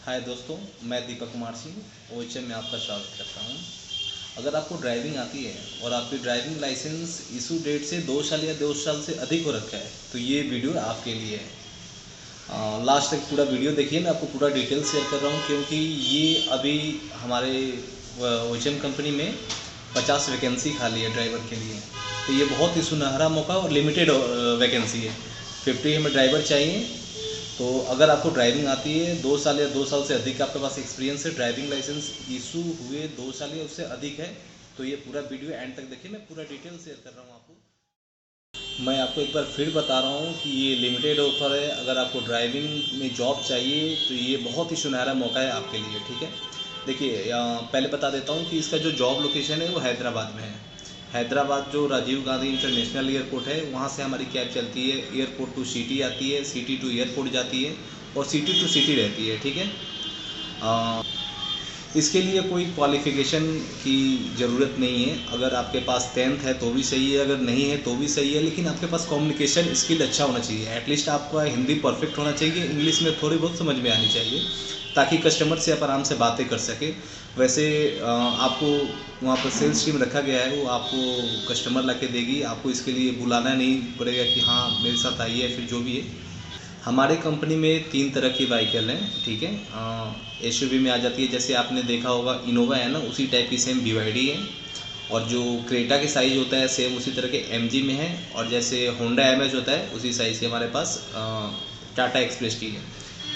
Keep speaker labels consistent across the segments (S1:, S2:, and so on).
S1: हाय दोस्तों, मैं दीपक कुमार सिंह ओएचएम में आपका स्वागत करता हूं। अगर आपको ड्राइविंग आती है और आपकी ड्राइविंग लाइसेंस इशू डेट से 2 साल या 2 साल से अधिक हो रखा है तो ये वीडियो आपके लिए है। लास्ट तक पूरा वीडियो देखिए, मैं आपको पूरा डिटेल शेयर कर रहा हूँ क्योंकि ये अभी हमारे ओएचएम कंपनी में 50 वैकेंसी खाली है ड्राइवर के लिए। तो ये बहुत ही सुनहरा मौका और लिमिटेड वैकेंसी है। 50 हमें ड्राइवर चाहिए। तो अगर आपको ड्राइविंग आती है 2 साल या 2 साल से अधिक आपके पास एक्सपीरियंस है, ड्राइविंग लाइसेंस इशू हुए 2 साल या उससे अधिक है, तो ये पूरा वीडियो एंड तक देखिए। मैं पूरा डिटेल शेयर कर रहा हूँ आपको। मैं आपको एक बार फिर बता रहा हूँ कि ये लिमिटेड ऑफर है। अगर आपको ड्राइविंग में जॉब चाहिए तो ये बहुत ही सुनहरा मौका है आपके लिए। ठीक है, देखिए पहले बता देता हूँ कि इसका जो जॉब लोकेशन है वो हैदराबाद में है। हैदराबाद जो राजीव गांधी इंटरनेशनल एयरपोर्ट है वहाँ से हमारी कैब चलती है। एयरपोर्ट टू सिटी आती है, सिटी टू एयरपोर्ट जाती है और सिटी टू सिटी रहती है। ठीक है, इसके लिए कोई क्वालिफ़िकेशन की ज़रूरत नहीं है। अगर आपके पास 10th है तो भी सही है, अगर नहीं है तो भी सही है, लेकिन आपके पास कम्युनिकेशन स्किल अच्छा होना चाहिए। एटलीस्ट आपका हिंदी परफेक्ट होना चाहिए, इंग्लिश में थोड़ी बहुत समझ में आनी चाहिए ताकि कस्टमर से आप आराम से बातें कर सके। वैसे आपको वहाँ पर सेल्स टीम रखा गया है, वो आपको कस्टमर ला के देगी। आपको इसके लिए बुलाना नहीं पड़ेगा कि हाँ मेरे साथ आइए, फिर जो भी है। हमारे कंपनी में 3 तरह की बाइकल हैं। ठीक है, एसयूवी में आ जाती है, जैसे आपने देखा होगा इनोवा है ना, उसी टाइप की सेम BYD है। और जो क्रेटा के साइज़ होता है सेम उसी तरह के MG में है। और जैसे होंडा एमएच होता है उसी साइज़ के हमारे पास टाटा एक्सप्रेस टी है।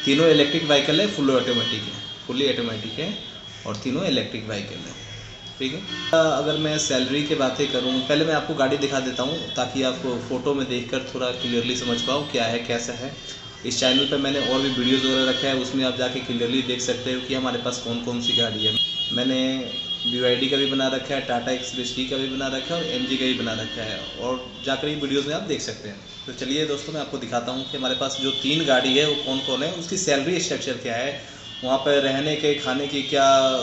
S1: तीनों इलेक्ट्रिक व्हीकल है, फुली ऑटोमेटिक है और तीनों इलेक्ट्रिक व्हीकल है। ठीक है, अगर मैं सैलरी की बातें करूं, पहले मैं आपको गाड़ी दिखा देता हूं ताकि आप फ़ोटो में देखकर थोड़ा क्लियरली समझ पाओ क्या है कैसा है। इस चैनल पे मैंने और भी वीडियोज़ वगैरह रखा है, उसमें आप जाके क्लियरली देख सकते हो कि हमारे पास कौन कौन सी गाड़ी है। मैंने BYD का भी बना रखा है, टाटा एक्सप्रेस टी का भी बना रखा है और MG का भी बना रखा है, और जाकर ये वीडियोज़ में आप देख सकते हैं। तो चलिए दोस्तों, मैं आपको दिखाता हूँ कि हमारे पास जो 3 गाड़ी है वो कौन कौन है, उसकी सैलरी स्ट्रक्चर क्या है, वहाँ पर रहने के खाने की क्या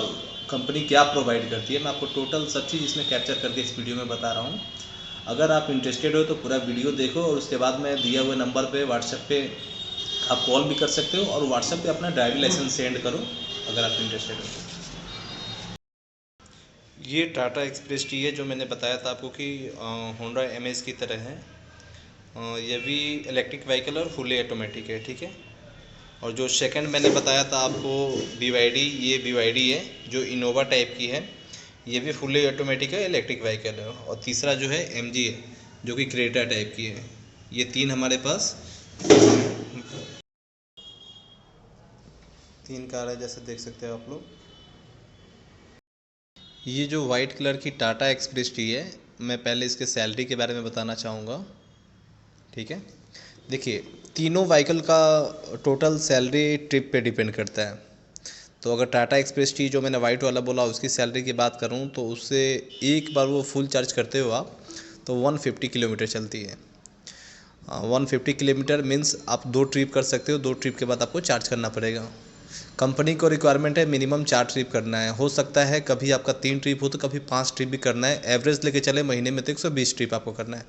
S1: कंपनी क्या प्रोवाइड करती है। मैं आपको टोटल सब चीज़ इसमें कैप्चर करके इस वीडियो में बता रहा हूँ। अगर आप इंटरेस्टेड हो तो पूरा वीडियो देखो और उसके बाद मैं दिया हुए नंबर पे व्हाट्सएप पे आप कॉल भी कर सकते हो और व्हाट्सएप पे अपना ड्राइविंग लाइसेंस सेंड करो अगर आप इंटरेस्टेड हो। ये टाटा एक्सप्रेस टी है जो मैंने बताया था आपको कि होंडा एमएज की तरह है। ये भी इलेक्ट्रिक व्हीकल और फुली ऑटोमेटिक है। ठीक है, और जो सेकंड मैंने बताया था आपको BYD, ये BYD है जो इनोवा टाइप की है, ये भी फुली ऑटोमेटिक है, इलेक्ट्रिक व्हीकल है। और तीसरा जो है MG है जो कि क्रेटा टाइप की है। ये 3 हमारे पास 3 कार है, जैसे देख सकते हो आप लोग। ये जो वाइट कलर की टाटा एक्सप्रेस टी है, मैं पहले इसके सैलरी के बारे में बताना चाहूँगा। ठीक है, देखिए तीनों व्हीकल का टोटल सैलरी ट्रिप पे डिपेंड करता है। तो अगर टाटा एक्सप्रेस टी जो मैंने वाइट वाला बोला उसकी सैलरी की बात करूं तो उससे एक बार वो फुल चार्ज करते हो आप तो 150 किलोमीटर चलती है। 150 किलोमीटर मीन्स आप 2 ट्रिप कर सकते हो, 2 ट्रिप के बाद आपको चार्ज करना पड़ेगा। कंपनी को रिक्वायरमेंट है मिनिमम 4 ट्रिप करना है। हो सकता है कभी आपका 3 ट्रिप हो तो कभी 5 ट्रिप भी करना है। एवरेज लेके चले महीने में तो 120 ट्रिप आपको करना है।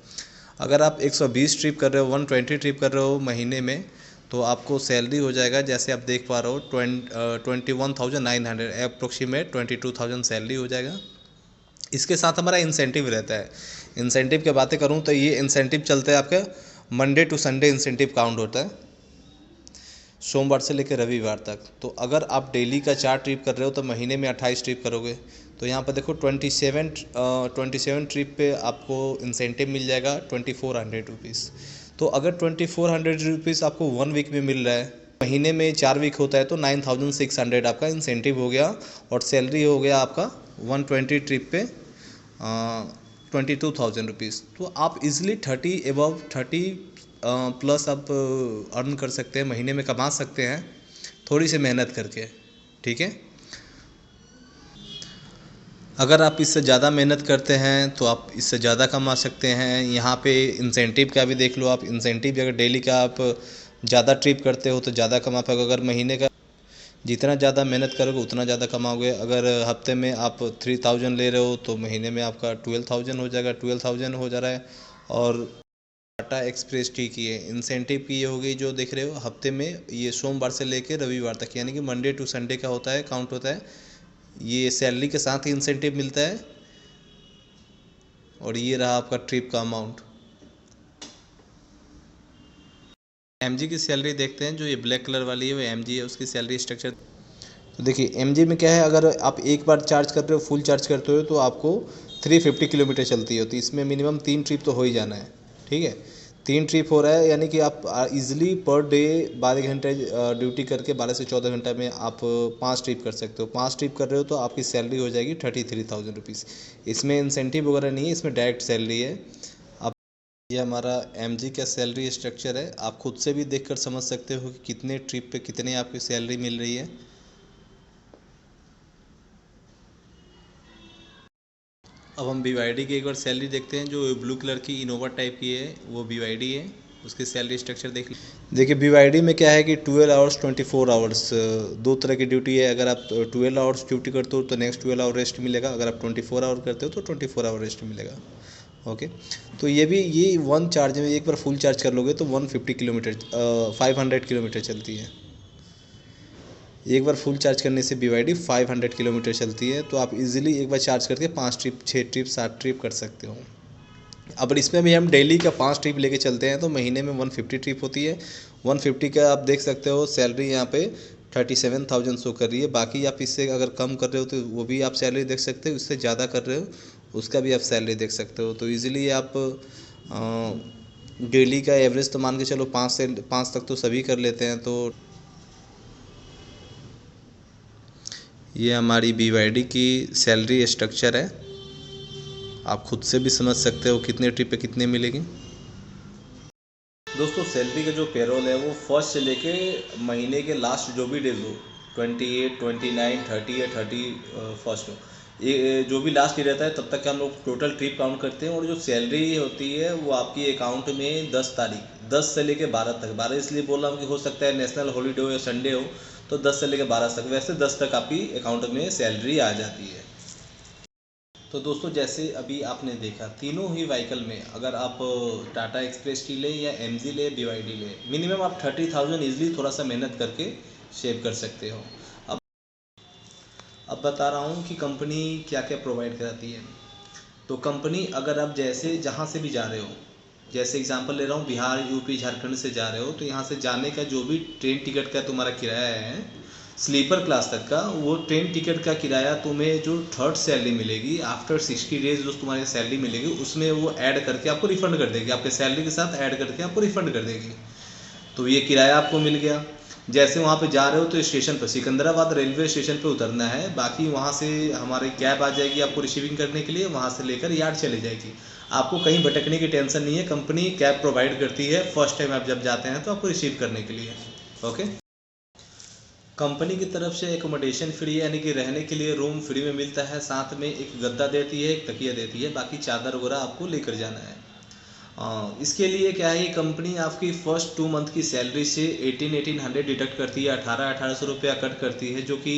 S1: अगर आप 120 ट्रिप कर रहे हो, 120 ट्रिप कर रहे हो महीने में, तो आपको सैलरी हो जाएगा जैसे आप देख पा रहे हो 21,900 अप्रोक्सीमेट 22,000 सैलरी हो जाएगा। इसके साथ हमारा इंसेंटिव रहता है। इंसेंटिव की बातें करूं तो ये इंसेंटिव चलता है आपका Monday to Sunday incentive count होता है, सोमवार से लेकर रविवार तक। तो अगर आप डेली का 4 ट्रिप कर रहे हो तो महीने में 28 ट्रिप करोगे। तो यहाँ पर देखो 27 ट्रिप पे आपको इंसेंटिव मिल जाएगा 2400 रुपीज़। तो अगर 2400 रुपीज़ आपको 1 वीक में मिल रहा है, महीने में 4 वीक होता है तो 9600 आपका इंसेंटिव हो गया और सैलरी हो गया आपका 120 ट्रिप पे 22,000 रुपीज़। तो आप इजीली 30 प्लस आप अर्न कर सकते हैं, महीने में कमा सकते हैं थोड़ी सी मेहनत करके। ठीक है, अगर आप इससे ज़्यादा मेहनत करते हैं तो आप इससे ज़्यादा कमा सकते हैं। यहाँ पे इंसेंटिव का भी देख लो आप। इंसेंटिव अगर डेली का आप ज़्यादा ट्रिप करते हो तो ज़्यादा कमा पाओगे। अगर महीने का जितना ज़्यादा मेहनत करोगे उतना ज़्यादा कमाओगे। अगर हफ्ते में आप 3000 ले रहे हो तो महीने में आपका 12,000 हो जाएगा, 12,000 हो जा रहा है। और टाटा एक्सप्रेस टी की है। इंसेंटिव की ये हो गई जो देख रहे हो हफ्ते में, ये सोमवार से लेकर रविवार तक, यानी कि मंडे टू संडे का होता है, काउंट होता है। ये सैलरी के साथ ही इंसेंटिव मिलता है। और ये रहा आपका ट्रिप का अमाउंट। एमजी की सैलरी देखते हैं, जो ये ब्लैक कलर वाली है वो एमजी है, उसकी सैलरी स्ट्रक्चर। तो देखिए एमजी में क्या है, अगर आप एक बार चार्ज कर रहे हो, फुल चार्ज करते हो, तो आपको 350 किलोमीटर चलती है। तो इसमें मिनिमम 3 ट्रिप तो हो ही जाना है, ठीक है। 3 ट्रिप हो रहा है, यानी कि आप इजीली पर डे 12 घंटे ड्यूटी करके 12 से 14 घंटा में आप 5 ट्रिप कर सकते हो। 5 ट्रिप कर रहे हो तो आपकी सैलरी हो जाएगी 33,000 रुपीज़। इसमें इंसेंटिव वगैरह नहीं है, इसमें डायरेक्ट सैलरी है। आप ये हमारा एमजी का सैलरी स्ट्रक्चर है। आप खुद से भी देखकर समझ सकते हो कि कितने ट्रिप पे कितने आपकी सैलरी मिल रही है। अब हम BYD की एक बार सैलरी देखते हैं, जो ब्लू कलर की इनोवा टाइप की है वो BYD है। उसकी सैलरी स्ट्रक्चर देखिए BYD में क्या है कि 12 आवर्स 24 आवर्स, दो तरह की ड्यूटी है। अगर आप 12 आवर्स ड्यूटी करते हो तो नेक्स्ट 12 आवर रेस्ट मिलेगा, अगर आप 24 आवर करते हो तो 24 आवर रेस्ट मिलेगा। ओके, तो ये वन चार्ज में एक बार फुल चार्ज कर लोगे तो 150 किलोमीटर 500 किलोमीटर चलती है। एक बार फुल चार्ज करने से BYD 500 किलोमीटर चलती है। तो आप इजीली एक बार चार्ज करके 5 ट्रिप 6 ट्रिप 7 ट्रिप कर सकते हो। अब इसमें भी हम डेली का 5 ट्रिप लेके चलते हैं तो महीने में 150 ट्रिप होती है। 150 का आप देख सकते हो सैलरी यहाँ पे 37,000 शो कर रही है। बाकी आप इससे अगर कम कर रहे हो तो वो भी आप सैलरी देख सकते हो, इससे ज़्यादा कर रहे हो उसका भी आप सैलरी देख सकते हो। तो ईज़िली आप डेली का एवरेज तो मान के चलो 5 तक तो सभी कर लेते हैं। तो ये हमारी BYD की सैलरी स्ट्रक्चर है। आप खुद से भी समझ सकते हो कितने ट्रिप पे कितने मिलेगी। दोस्तों सैलरी का जो पेरोल है वो फर्स्ट से लेके महीने के लास्ट जो भी डेज हो, 28, 29, 30 या 31 हो, ये जो भी लास्ट डे रहता है तब तक हम लोग टोटल ट्रिप काउंट करते हैं। और जो सैलरी होती है वो आपकी अकाउंट में 10 तारीख 10 से लेके 12 तक, 12 इसलिए बोल रहा हूँ कि हो सकता है नेशनल हॉलीडे हो या संडे हो, तो 10 से लेके 12 तक, वैसे 10 तक आपकी अकाउंट में सैलरी आ जाती है। तो दोस्तों जैसे अभी आपने देखा तीनों ही व्हीकल में, अगर आप टाटा एक्सप्रेस टी ले या MG ले BYD ले, मिनिमम आप 30,000 ईजिली थोड़ा सा मेहनत करके सेव कर सकते हो। अब बता रहा हूँ कि कंपनी क्या क्या प्रोवाइड कराती है। तो कंपनी अगर आप जैसे जहाँ से भी जा रहे हो, जैसे एग्जांपल ले रहा हूँ बिहार यूपी झारखंड से जा रहे हो, तो यहाँ से जाने का जो भी ट्रेन टिकट का तुम्हारा किराया है स्लीपर क्लास तक का, वो ट्रेन टिकट का किराया तुम्हें जो थर्ड सैलरी मिलेगी आफ्टर 60 डेज जो तुम्हारी सैलरी मिलेगी उसमें वो ऐड करके आपको रिफ़ंड कर देगी, आपके सैलरी के साथ ऐड करके आपको रिफ़ंड कर देगी। तो ये किराया आपको मिल गया। जैसे वहाँ पे जा रहे हो तो स्टेशन पर सिकंदराबाद रेलवे स्टेशन पे उतरना है, बाकी वहाँ से हमारी कैब आ जाएगी आपको रिसीविंग करने के लिए, वहाँ से लेकर यार्ड चले जाएगी। आपको कहीं भटकने की टेंशन नहीं है, कंपनी कैब प्रोवाइड करती है फर्स्ट टाइम आप जब जाते हैं तो आपको रिसीव करने के लिए। ओके, कंपनी की तरफ से एकोमोडेशन फ्री है, यानी कि रहने के लिए रूम फ्री में मिलता है, साथ में एक गद्दा देती है, एक तकिया देती है, बाकी चादर वगैरह आपको लेकर जाना है। इसके लिए क्या है, कंपनी आपकी फर्स्ट 2 मंथ की सैलरी से 1800 डिडक्ट करती है, 1800 रुपया कट करती है, जो कि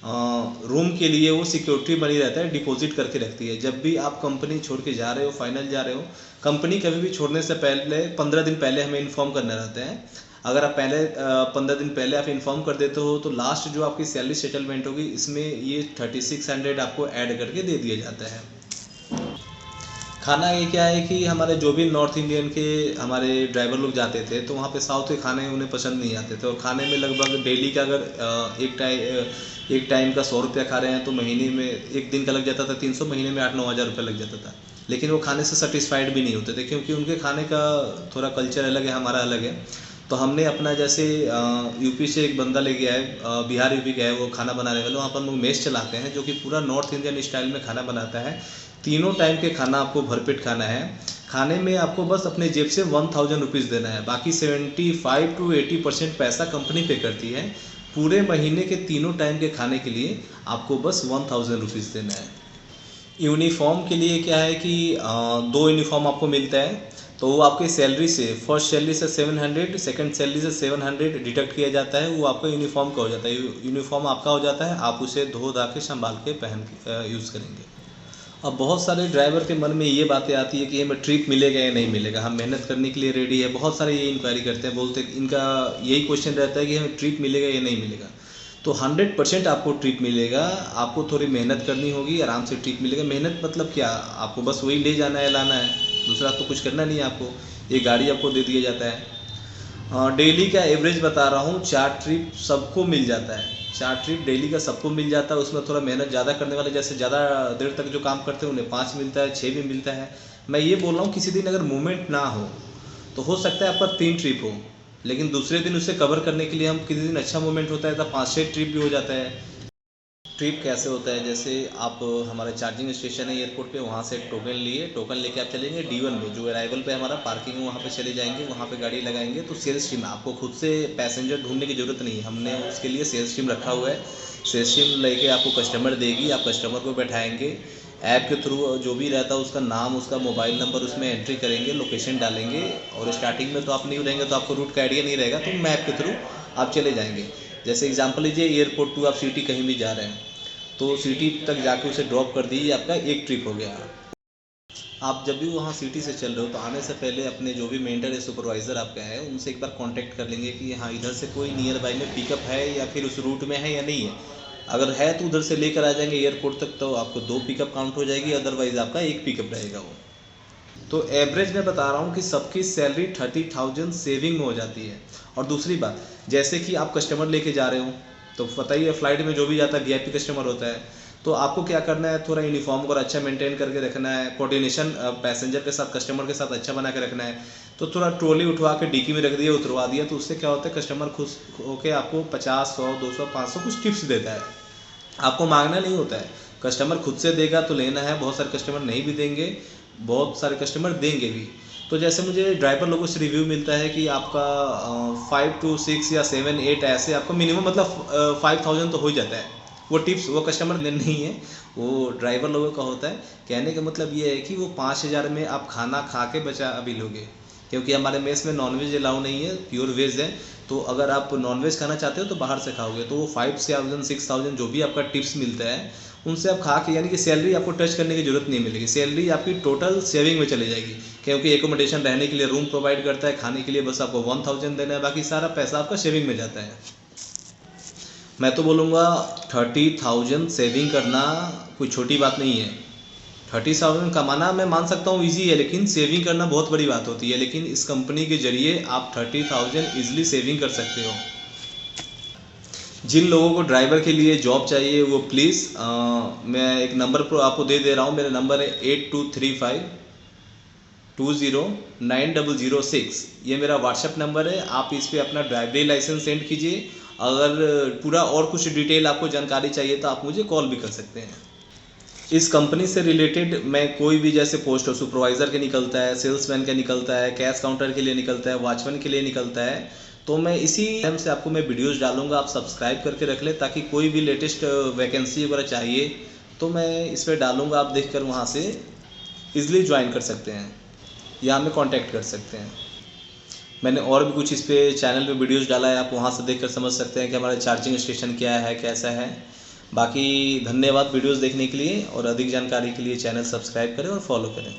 S1: रूम के लिए वो सिक्योरिटी बनी रहता है, डिपॉजिट करके रखती है। जब भी आप कंपनी छोड़ के जा रहे हो, फाइनल जा रहे हो, कंपनी कभी भी छोड़ने से पहले 15 दिन पहले हमें इन्फॉर्म करना रहता है। अगर आप पहले 15 दिन पहले आप इन्फॉर्म कर देते हो तो लास्ट जो आपकी सैलरी सेटलमेंट होगी इसमें ये 3600 आपको ऐड करके दे दिया जाता है। खाना ये क्या है कि हमारे जो भी नॉर्थ इंडियन के हमारे ड्राइवर लोग जाते थे तो वहाँ पे साउथ के खाने उन्हें पसंद नहीं आते थे, और खाने में लगभग डेली का अगर एक टाइम का 100 रुपया खा रहे हैं तो महीने में एक दिन का लग जाता था 300, महीने में 8-9 हज़ार रुपये लग जाता था। लेकिन वो खाने से सेटिस्फाइड भी नहीं होते थे, क्योंकि उनके खाने का थोड़ा कल्चर अलग है, हमारा अलग है। तो हमने अपना जैसे यूपी से एक बंदा लेके आए, बिहार यूपी का है, वो खाना बनाने वाले, वहाँ पर हम लोग मेस चलाते हैं जो कि पूरा नॉर्थ इंडियन स्टाइल में खाना बनाता है। तीनों टाइम के खाना आपको भरपेट खाना है। खाने में आपको बस अपने जेब से 1000 रुपीज़ देना है, बाकी 75 to 80% पैसा कंपनी पे करती है। पूरे महीने के तीनों टाइम के खाने के लिए आपको बस 1000 रुपीज़ देना है। यूनिफॉर्म के लिए क्या है कि 2 यूनिफॉर्म आपको मिलता है, तो वो आपकी सैलरी से फर्स्ट सैलरी से 700, सेकंड सैलरी से 700 डिडक्ट किया जाता है, वो आपका यूनिफॉर्म का हो जाता है। यूनिफॉर्म आपका हो जाता है, आप उसे धो धा के संभाल के पहन के यूज़ करेंगे। अब बहुत सारे ड्राइवर के मन में ये बातें आती है कि हमें ट्रिप मिलेगा या नहीं मिलेगा, हम मेहनत करने के लिए रेडी है। बहुत सारे ये इंक्वायरी करते हैं, बोलते हैं, इनका यही क्वेश्चन रहता है कि हमें ट्रिप मिलेगा या नहीं मिलेगा। तो 100% आपको ट्रिप मिलेगा। आपको थोड़ी मेहनत करनी होगी, आराम से ट्रिप मिलेगा। मेहनत मतलब क्या, आपको बस वही ले जाना है, लाना है, दूसरा तो कुछ करना नहीं है आपको। ये गाड़ी आपको दे दिया जाता है। डेली का एवरेज बता रहा हूँ, 4 ट्रिप सबको मिल जाता है। 4 ट्रिप डेली का सबको मिल जाता है। उसमें थोड़ा मेहनत ज़्यादा करने वाले, जैसे ज़्यादा देर तक जो काम करते हैं उन्हें 5 मिलता है, 6 भी मिलता है। मैं ये बोल रहा हूँ किसी दिन अगर मूवमेंट ना हो तो हो सकता है आपका 3 ट्रिप हो, लेकिन दूसरे दिन उसे कवर करने के लिए हम किसी दिन अच्छा मूवमेंट होता है तो 5-6 ट्रिप भी हो जाता है। ट्रिप कैसे होता है, जैसे आप हमारे चार्जिंग स्टेशन है एयरपोर्ट पे, वहाँ से टोकन लिए, टोकन लेके आप चलेंगे D1 में, जो अराइवल पे हमारा पार्किंग है वहाँ पे चले जाएंगे, वहाँ पे गाड़ी लगाएंगे। तो सेल्स टीम, आपको खुद से पैसेंजर ढूंढने की ज़रूरत नहीं है, हमने उसके लिए सेल्स टीम रखा हुआ है। सेल्स टीम लेके आपको कस्टमर देगी, आप कस्टमर को बैठाएंगे। ऐप के थ्रू जो भी रहता है उसका नाम, उसका मोबाइल नंबर उसमें एंट्री करेंगे, लोकेशन डालेंगे। और स्टार्टिंग में तो आप नहीं रहेंगे तो आपको रूट का आइडिया नहीं रहेगा, तो मैप के थ्रू आप चले जाएंगे। जैसे एग्जांपल लीजिए, एयरपोर्ट टू आप सिटी कहीं भी जा रहे हैं तो सिटी तक जाके उसे ड्रॉप कर दीजिए, आपका एक ट्रिप हो गया। आप जब भी वहाँ सिटी से चल रहे हो तो आने से पहले अपने जो भी मेंटर या सुपरवाइज़र आपका है उनसे एक बार कांटेक्ट कर लेंगे कि हाँ इधर से कोई नियर बाई में पिकअप है या फिर उस रूट में है या नहीं है। अगर है तो उधर से लेकर आ जाएंगे एयरपोर्ट तक, तो आपको 2 पिकअप काउंट हो जाएगी, अदरवाइज़ आपका 1 पिकअप रहेगा वो। तो एवरेज मैं बता रहा हूँ कि सबकी सैलरी 30,000 सेविंग में हो जाती है। और दूसरी बात, जैसे कि आप कस्टमर लेके जा रहे हो तो पता ही है फ्लाइट में जो भी जाता है VIP कस्टमर होता है, तो आपको क्या करना है, थोड़ा यूनिफॉर्म को अच्छा मेंटेन करके रखना है, कोऑर्डिनेशन पैसेंजर के साथ कस्टमर के साथ अच्छा बना के रखना है। तो थोड़ा ट्रॉली उठवा के डिक्की में रख दिया, उतरवा दिया, तो उससे क्या होता है कस्टमर खुश होकर आपको 50, 100, 200, 500 कुछ टिप्स देता है। आपको मांगना नहीं होता है, कस्टमर खुद से देगा तो लेना है। बहुत सारे कस्टमर नहीं भी देंगे, बहुत सारे कस्टमर देंगे भी। तो जैसे मुझे ड्राइवर लोगों से रिव्यू मिलता है कि आपका 5 to 6 या 7, 8 ऐसे आपका मिनिमम मतलब 5000 तो हो ही जाता है। वो टिप्स वो कस्टमर नहीं है, वो ड्राइवर लोगों का होता है। कहने का मतलब ये है कि वो 5000 में आप खाना खा के बचा अभी लोगे, क्योंकि हमारे मेस में नॉनवेज अलाउ नहीं है, प्योर वेज है। तो अगर आप नॉनवेज खाना चाहते हो तो बाहर से खाओगे, तो वो 5000 6000 जो भी आपका टिप्स मिलता है उनसे आप खा के, यानी कि सैलरी आपको टच करने की ज़रूरत नहीं मिलेगी। सैलरी आपकी टोटल सेविंग में चली जाएगी, क्योंकि एकोमोडेशन रहने के लिए रूम प्रोवाइड करता है, खाने के लिए बस आपको 1000 देना है, बाकी सारा पैसा आपका सेविंग में जाता है। मैं तो बोलूँगा 30,000 सेविंग करना कोई छोटी बात नहीं है। 30,000 कमाना मैं मान सकता हूँ ईजी है, लेकिन सेविंग करना बहुत बड़ी बात होती है। लेकिन इस कंपनी के जरिए आप 30,000 ईजिली सेविंग कर सकते हो। जिन लोगों को ड्राइवर के लिए जॉब चाहिए वो प्लीज़, मैं एक नंबर पर आपको दे रहा हूँ। मेरा नंबर है 8235209006। ये मेरा व्हाट्सएप नंबर है। आप इस पर अपना ड्राइवरी लाइसेंस सेंड कीजिए। अगर पूरा और कुछ डिटेल आपको जानकारी चाहिए तो आप मुझे कॉल भी कर सकते हैं। इस कंपनी से रिलेटेड मैं कोई भी, जैसे पोस्ट सुपरवाइज़र के निकलता है, सेल्समैन का निकलता है, कैश काउंटर के लिए निकलता है, वॉचमैन के लिए निकलता है, तो मैं इसी टाइम से आपको मैं वीडियोस डालूंगा। आप सब्सक्राइब करके रख लें, ताकि कोई भी लेटेस्ट वैकेंसी वगैरह चाहिए तो मैं इस पर डालूंगा, आप देखकर वहाँ से ईजिली ज्वाइन कर सकते हैं या हमें कांटेक्ट कर सकते हैं। मैंने और भी कुछ इस पे चैनल पे वीडियोस डाला है, आप वहाँ से देखकर समझ सकते हैं कि हमारा चार्जिंग स्टेशन क्या है, कैसा है। बाकी धन्यवाद वीडियोस देखने के लिए, और अधिक जानकारी के लिए चैनल सब्सक्राइब करें और फॉलो करें।